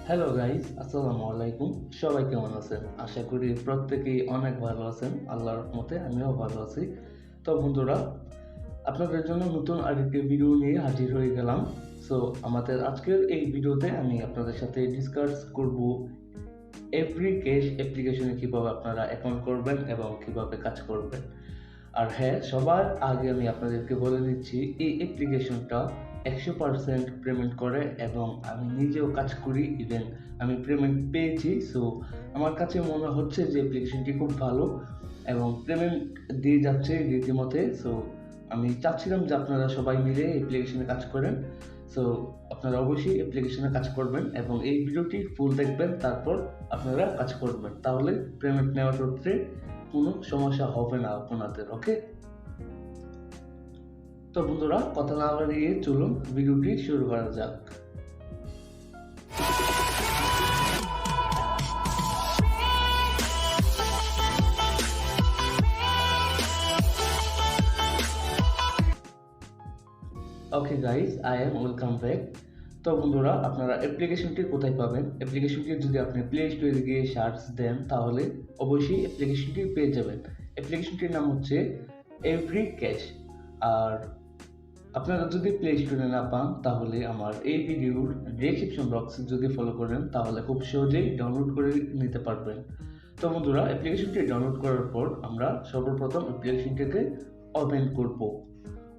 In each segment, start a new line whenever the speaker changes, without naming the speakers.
Hello guys, আসসালামু আলাইকুম। সবাই কেমন আছেন? আশা করি প্রত্যেকেই অনেক ভালো আছেন। আল্লাহর রহমতে আমিও ভালো আছি। তো বন্ধুরা, আপনাদের জন্য নতুন আরেকটি ভিডিও নিয়ে হাজির হয়ে গেলাম। সো আমাদের আজকের এই ভিডিওতে আমি আপনাদের সাথে ডিসকাস করব এভরি ক্যাশ অ্যাপ্লিকেশনে কিভাবে আপনারা অ্যাকাউন্ট করবেন এবং কিভাবে কাজ করবেন। আর হ্যাঁ, সবার আগে আমি আপনাদেরকে বলে দিচ্ছি এই অ্যাপ্লিকেশনটা 100% পেমেন্ট করে এবং আমি নিজেও কাজ করি, ইভেন আমি পেমেন্ট পেয়েছি। সো আমার কাছে মনে হচ্ছে যে অ্যাপ্লিকেশনটি খুব ভালো এবং পেমেন্ট দিয়ে যাচ্ছে রীতিমতে। সো আমি চাচ্ছিলাম যে আপনারা সবাই মিলে অ্যাপ্লিকেশনে কাজ করেন। সো আপনারা অবশ্যই অ্যাপ্লিকেশনে কাজ করবেন এবং এই ভিডিওটি ফুল দেখবেন, তারপর আপনারা কাজ করবেন। তাহলে পেমেন্ট নেওয়ার ক্ষেত্রে কোনো সমস্যা হবে না আপনাদের। ওকে, তো বন্ধুরা, কথা না বাড়িয়ে চলুন ভিডিওটি শুরু করা যাক। Okay guys, I am welcome back. তো বন্ধুরা, আপনারা অ্যাপ্লিকেশনটি কোথায় পাবেন? অ্যাপ্লিকেশনটি যদি আপনি প্লে স্টোরে গিয়ে সার্চ দেন তাহলে অবশ্যই অ্যাপ্লিকেশনটি পেয়ে যাবেন। অ্যাপ্লিকেশনটির নাম হচ্ছে এভরি ক্যাশ। আর আপনারা যদি প্লে স্টোরে না পান তাহলে আমার এই ভিডিওর ডেসক্রিপশন বক্সে যদি ফলো করেন তাহলে খুব সহজেই ডাউনলোড করে নিতে পারবেন। তো বন্ধুরা, অ্যাপ্লিকেশনটি ডাউনলোড করার পর আমরা সর্বপ্রথম অ্যাপ্লিকেশনটিকে ওপেন করব।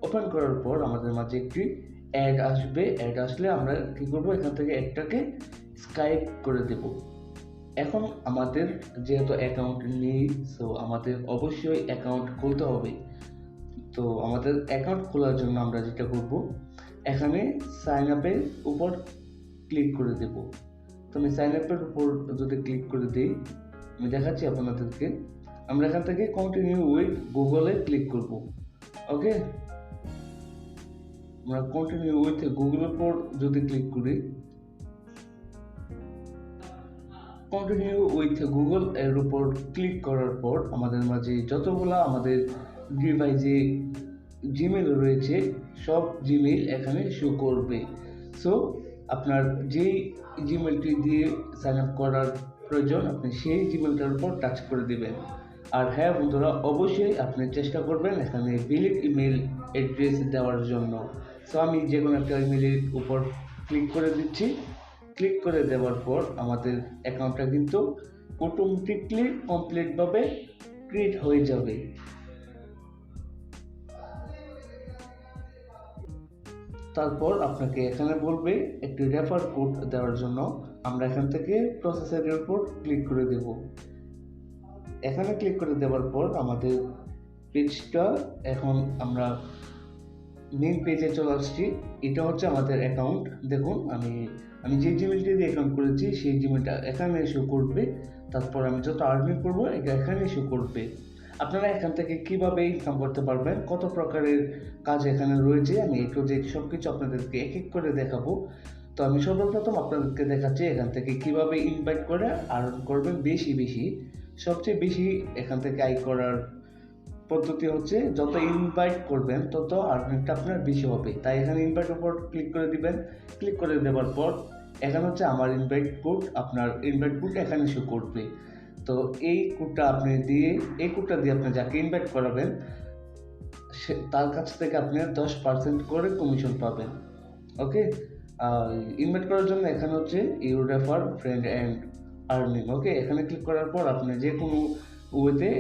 ওপেন করার পর আমাদের মাঝে একটি অ্যাড আসবে। অ্যাড আসলে আমরা কি করব, এখান থেকে অ্যাডটাকে স্কাইপ করে দেব। এখন আমাদের যেহেতু অ্যাকাউন্ট নেই, সো আমাদের অবশ্যই অ্যাকাউন্ট খুলতে হবে। তো আমাদের অ্যাকাউন্ট খোলার জন্য আমরা যেটা করব, এখানে সাইন আপের উপর ক্লিক করে দেব। তো আমি সাইন আপের উপর যদি ক্লিক করে দিই, আমি দেখাচ্ছি আপনাদেরকে। আমরা এখান থেকে কন্টিনিউ উইথ গুগলে ক্লিক করব। ওকে, আমরা কন্টিনিউ উইথ গুগলের উপর যদি ক্লিক করি, কন্টিনিউ উইথ গুগল এর উপর ক্লিক করার পর আমাদের মাঝে যতগুলা আমাদের ডিভাইসে জিমেল রয়েছে সব জিমেল এখানে শো করবে। সো আপনার যেই জিমেলটি দিয়ে সাইন আপ করার প্রয়োজন আপনি সেই জিমেলটার উপর টাচ করে দিবেন। আর হ্যাঁ বন্ধুরা, অবশ্যই আপনি চেষ্টা করবেন এখানে ভ্যালিড ইমেল অ্যাড্রেস দেওয়ার জন্য। সো আমি যে কোনো একটা ইমেলের উপর ক্লিক করে দিচ্ছি। ক্লিক করে দেওয়ার পর আমাদের অ্যাকাউন্টটা কিন্তু অটোমেটিকলি কমপ্লিটভাবে ক্রিয়েট হয়ে যাবে। তারপর আপনাকে এখানে বলবে একটি রেফার কোড দেওয়ার জন্য। আমরা এখান থেকে প্রসেসরের উপর ক্লিক করে দেব। এখানে ক্লিক করে দেওয়ার পর আমাদের পেজটা, এখন আমরা মেইন পেজে চলে আসছি। এটা হচ্ছে আমাদের অ্যাকাউন্ট। দেখুন, আমি যে জিমেলটি দিয়ে অ্যাকাউন্ট করেছি সেই জিমেলটা এখানে শো করবে। তারপর আমি যত আর্নিং করবো এটা এখানে শো করবে। আপনারা এখান থেকে কিভাবে ইনকাম করতে পারবেন, কত প্রকারের কাজ এখানে রয়েছে, আমি একটু যে সব কিছু আপনাদেরকে এক এক করে দেখাবো। তো আমি সর্বপ্রথম আপনাদেরকে দেখাচ্ছি এখান থেকে কিভাবে ইনভাইট করে আর্ন করবেন বেশি বেশি। সবচেয়ে বেশি এখান থেকে আয় করার পদ্ধতি হচ্ছে যত ইনভাইট করবেন তত আর্নিংটা আপনার বেশি হবে। তাই এখানে ইনভাইট উপর ক্লিক করে দিবেন। ক্লিক করে দেওয়ার পর এখানে হচ্ছে আমার ইনভাইট কোড, আপনার ইনভাইট কোড এখানে শো করবে। তো এই কোডটা আপনি দিয়ে, এই কোডটা দিয়ে আপনি যাকে ইনভাইট করাবেন তার কাছ থেকে আপনি 10% করে কমিশন পাবেন। ওকে, ইনভাইট করার জন্য এখানে হচ্ছে you refer friend and earning. Okay, এখানে ক্লিক করার পর আপনি যে কোনো ওয়েতে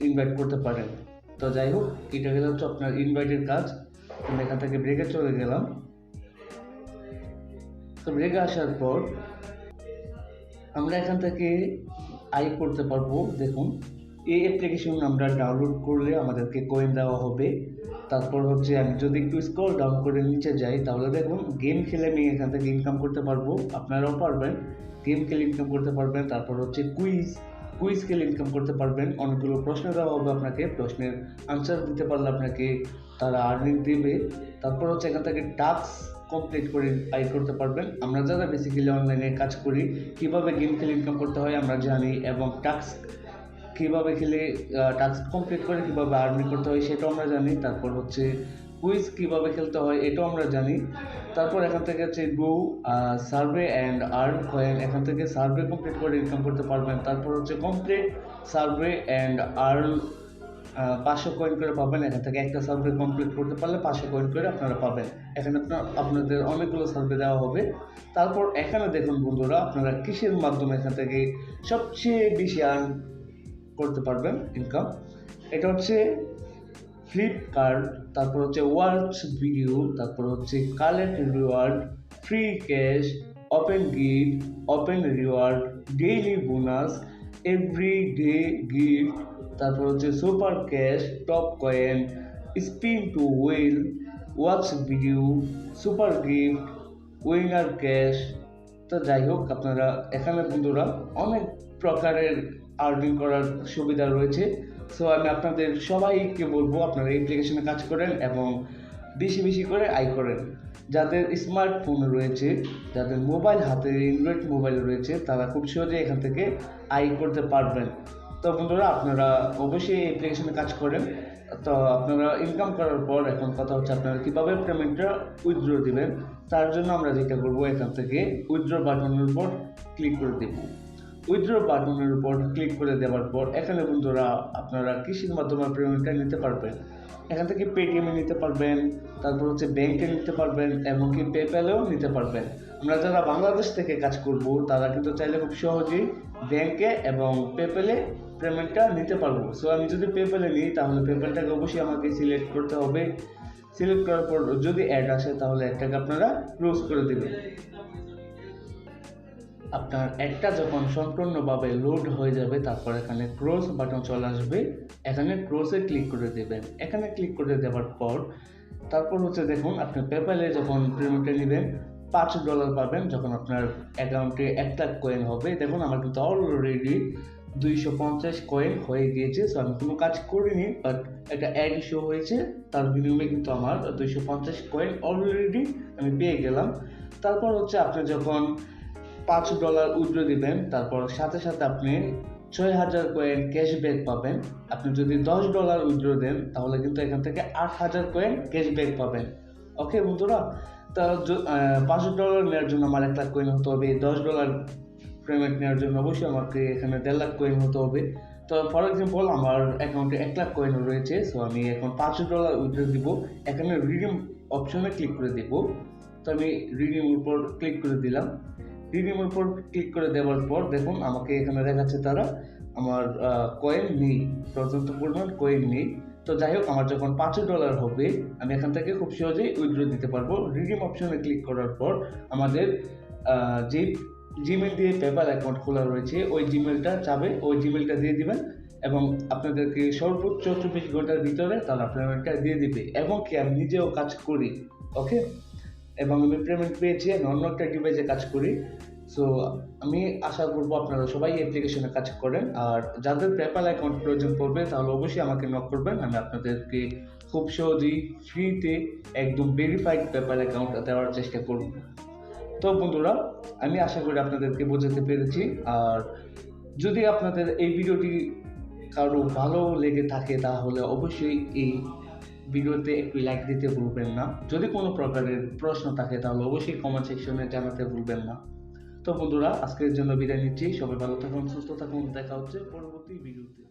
ইনভাইট করতে পারেন। তো যাই হোক, এটা গেলে হচ্ছে আপনার ইনভাইটের কাজ। আমি এখান থেকে ব্রেকে চলে গেলাম। তো ব্রেকে আসার পর আমরা এখান থেকে আয় করতে পারবো। দেখুন, এই অ্যাপ্লিকেশন আমরা ডাউনলোড করলে আমাদেরকে কয়েন দেওয়া হবে। তারপর হচ্ছে আমি যদি একটু স্ক্রল ডাউন করে নিচে যাই তাহলে দেখুন গেম খেলে আমি এখান থেকে ইনকাম করতে পারবো। আপনারাও পারবেন, গেম খেলে ইনকাম করতে পারবেন। তারপর হচ্ছে কুইজ খেলে ইনকাম করতে পারবেন। অনেকগুলো প্রশ্ন দেওয়া হবে আপনাকে, প্রশ্নের আনসার দিতে পারলে আপনাকে তারা আর্নিং দেবে। তারপর হচ্ছে এখান থেকে টাস্ক কমপ্লিট করে আয় করতে পারবেন। আমরা যারা বেসিক্যালি অনলাইনে কাজ করি, কিভাবে গেম খেলে ইনকাম করতে হয় আমরা জানি, এবং টাস্ক কীভাবে খেলে টাস্ক কমপ্লিট করে কীভাবে আর্নিং করতে হয় সেটাও আমরা জানি। তারপর হচ্ছে কুইজ কিভাবে খেলতে হয় এটাও আমরা জানি। তারপর এখান থেকে হচ্ছে গো সার্ভে অ্যান্ড আর্ন কয়েন, এখান থেকে সার্ভে কমপ্লিট করে ইনকাম করতে পারবেন। তারপর হচ্ছে complete survey and earn 500 coin করে পাবেন। এখান থেকে একটা সার্ভে কমপ্লিট করতে পারলে 500 কয়েন করে আপনারা পাবেন। এখানে আপনাদের অনেকগুলো সার্ভে দেওয়া হবে। তারপর এখানে দেখুন বন্ধুরা, আপনারা কিসের মাধ্যমে এখান থেকে সবচেয়ে বেশি আর্ন করতে পারবেন ইনকাম, এটা হচ্ছে ফ্লিপকার্ট, তারপর হচ্ছে ওয়াচ ভিডিও, তারপর হচ্ছে collect reward, free cash, open gift, open reward, daily bonus, every day gift, তারপর হচ্ছে super cash, top coin, spin to wheel, watch video, super gift, winner cash. তো যাই হোক, আপনারা এখানে বন্ধুরা অনেক প্রকারের আর্নিং করার সুবিধা রয়েছে। সো আমি আপনাদের সবাইকে বলবো আপনারা এই অ্যাপ্লিকেশনে কাজ করেন এবং বেশি বেশি করে আয় করেন। যাদের স্মার্টফোন রয়েছে, যাদের মোবাইল হাতে অ্যান্ড্রয়েড মোবাইল রয়েছে, তারা খুব সহজে এখান থেকে আয় করতে পারবেন। তো বন্ধুরা, আপনারা অবশ্যই এই অ্যাপ্লিকেশনে কাজ করেন। তো আপনারা ইনকাম করার পর এখন কথা হচ্ছে আপনারা কীভাবে পেমেন্টটা উইথড্র দিবেন। তার জন্য আমরা যেটা করবো, এখান থেকে উইথড্র বাটনের উপর ক্লিক করে দেব। উইথড্র বাটনের উপর ক্লিক করে দেওয়ার পর এখানে বন্ধুরা আপনারা কৃষির মাধ্যমে পেমেন্টটা নিতে পারবেন। এখান থেকে পেটিএমে নিতে পারবেন, তারপর হচ্ছে ব্যাংকে নিতে পারবেন, এমনকি পেপ্যালেও নিতে পারবেন। আমরা যারা বাংলাদেশ থেকে কাজ করব তারা কিন্তু চাইলে খুব সহজেই ব্যাংকে এবং পেপ্যালে পেমেন্টটা নিতে পারবো। সো আমি যদি পেপ্যালে নিই তাহলে পেপ্যালটাকে অবশ্যই আমাকে সিলেক্ট করতে হবে। সিলেক্ট করার পর যদি অ্যাড আসে তাহলে অ্যাডটাকে আপনারা ক্লোজ করে দেবেন। আপনার অ্যাডটা যখন সম্পূর্ণভাবে লোড হয়ে যাবে তারপর এখানে ক্রস বাটন চলে আসবে, এখানে ক্রসে ক্লিক করে দেবেন। এখানে ক্লিক করে দেওয়ার পর তারপর হচ্ছে দেখুন, আপনি পেপ্যালে যখন পেমেন্টটা নেবেন $5 পাবেন যখন আপনার অ্যাকাউন্টে 1 লাখ কয়েন হবে। দেখুন আমার কিন্তু অলরেডি 250 কয়েন হয়ে গিয়েছে। সো আমি কোনো কাজ করিনি, বাট একটা অ্যাড শো হয়েছে, তার বিনিময়ে কিন্তু আমার 250 কয়েন অলরেডি আমি পেয়ে গেলাম। তারপর হচ্ছে আপনি যখন $5 উইথড্র দিবেন তারপর সাথে সাথে আপনি 6000 কয়েন ক্যাশব্যাক পাবেন। আপনি যদি $10 উইথড্র দেন তাহলে কিন্তু এখান থেকে 8000 কয়েন ক্যাশব্যাক পাবেন। ওকে বন্ধুরা, তা $5 নেওয়ার জন্য আমার 1 লাখ কয়েন হতে হবে। $10 পেমেন্ট নেওয়ার জন্য অবশ্যই আমাকে এখানে 1.5 লাখ কয়েন হতে হবে। তো ফর এক্সাম্পল আমার অ্যাকাউন্টে 1 লাখ কয়েন রয়েছে। সো আমি এখন $5 উইথড্র দিব। এখানে রিডিম অপশনে ক্লিক করে দেব। তো আমি রিডিমের উপর ক্লিক করে দিলাম। রিডিমের উপর ক্লিক করে দেওয়ার পর দেখুন আমাকে এখানে দেখাচ্ছে তারা আমার কয়েন নেই, পর্যাপ্ত পরিমাণ কয়েন নেই। তো যাই হোক, আমার যখন $5 হবে আমি এখান থেকে খুব সহজেই উইথড্র দিতে পারবো। রিডিম অপশনে ক্লিক করার পর আমাদের যে জিমেল দিয়ে পেপ্যাল অ্যাকাউন্ট খোলা রয়েছে ওই জিমেলটা চাবে, ওই জিমেলটা দিয়ে দিবেন এবং আপনাদেরকে সর্বোচ্চ 24 ঘন্টার ভিতরে তারা পেমেন্টটা দিয়ে দিবে। এবং কি আমি নিজেও কাজ করি, ওকে, এবং আমি পেমেন্ট পেয়েছি, আমি অন্য একটা ডিভাইসে কাজ করি। সো আমি আশা করবো আপনারা সবাই অ্যাপ্লিকেশনে কাজ করেন। আর যাদের পেপ্যাল অ্যাকাউন্ট প্রয়োজন পড়বে তাহলে অবশ্যই আমাকে নক করবেন, আমি আপনাদেরকে খুব সহজেই ফ্রিতে একদম ভেরিফাইড পেপ্যাল অ্যাকাউন্ট দেওয়ার চেষ্টা করব। তো বন্ধুরা, আমি আশা করি আপনাদেরকে বোঝাতে পেরেছি। আর যদি আপনাদের এই ভিডিওটি কারো ভালো লেগে থাকে তাহলে অবশ্যই এই ভিডিওতে একটু লাইক দিতে ভুলবেন না। যদি কোনো প্রকারের প্রশ্ন থাকে তাহলে অবশ্যই কমেন্ট সেকশনে জানাতে ভুলবেন না। তো বন্ধুরা, আজকের জন্য বিদায় নিচ্ছি। সবাই ভালো থাকুন, সুস্থ থাকুন, দেখা হচ্ছে পরবর্তী ভিডিওতে।